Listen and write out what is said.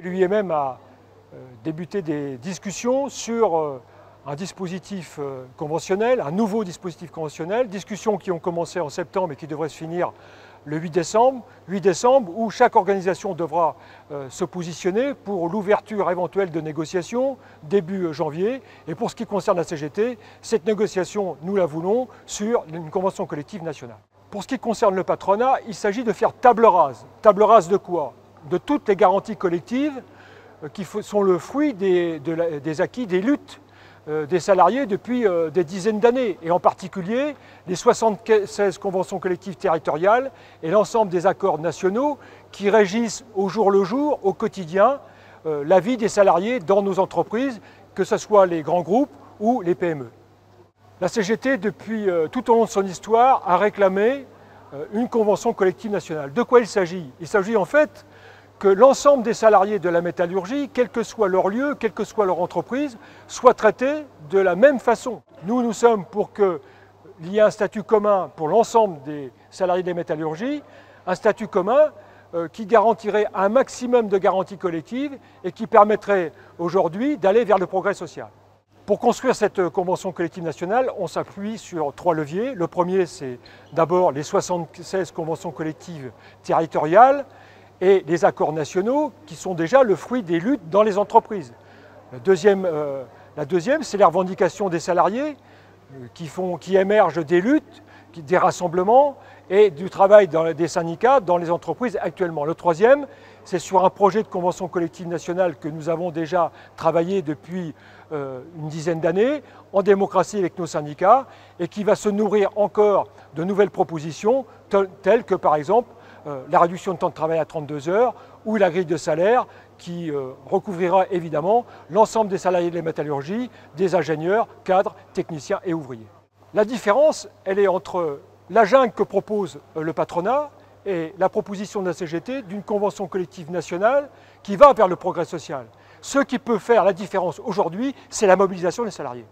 l'UIMM a débuté des discussions sur un dispositif conventionnel, un nouveau dispositif conventionnel, discussions qui ont commencé en septembre et qui devraient se finir le 8 décembre, où chaque organisation devra se positionner pour l'ouverture éventuelle de négociations début janvier. Et pour ce qui concerne la CGT, cette négociation, nous la voulons sur une convention collective nationale. Pour ce qui concerne le patronat, il s'agit de faire table rase. Table rase de quoi? De toutes les garanties collectives qui sont le fruit des acquis, des luttes des salariés depuis des dizaines d'années, et en particulier les 76 conventions collectives territoriales et l'ensemble des accords nationaux qui régissent au jour le jour, au quotidien, la vie des salariés dans nos entreprises, que ce soit les grands groupes ou les PME. La CGT, depuis tout au long de son histoire, a réclamé une convention collective nationale. De quoi il s'agit? Il s'agit en fait que l'ensemble des salariés de la métallurgie, quel que soit leur lieu, quelle que soit leur entreprise, soient traités de la même façon. Nous sommes pour qu'il y ait un statut commun pour l'ensemble des salariés de la métallurgie, un statut commun qui garantirait un maximum de garanties collectives et qui permettrait aujourd'hui d'aller vers le progrès social. Pour construire cette convention collective nationale, on s'appuie sur 3 leviers. Le premier, c'est d'abord les 76 conventions collectives territoriales et les accords nationaux qui sont déjà le fruit des luttes dans les entreprises. La deuxième, c'est les revendications des salariés qui émergent des luttes, des rassemblements et du travail des syndicats dans les entreprises actuellement. Le troisième, c'est sur un projet de convention collective nationale que nous avons déjà travaillé depuis une dizaine d'années, en démocratie avec nos syndicats, et qui va se nourrir encore de nouvelles propositions, telles que par exemple la réduction de temps de travail à 32 heures ou la grille de salaire qui recouvrira évidemment l'ensemble des salariés de la métallurgie, des ingénieurs, cadres, techniciens et ouvriers. La différence, elle est entre la jungle que propose le patronat et la proposition de la CGT d'une convention collective nationale qui va vers le progrès social. Ce qui peut faire la différence aujourd'hui, c'est la mobilisation des salariés.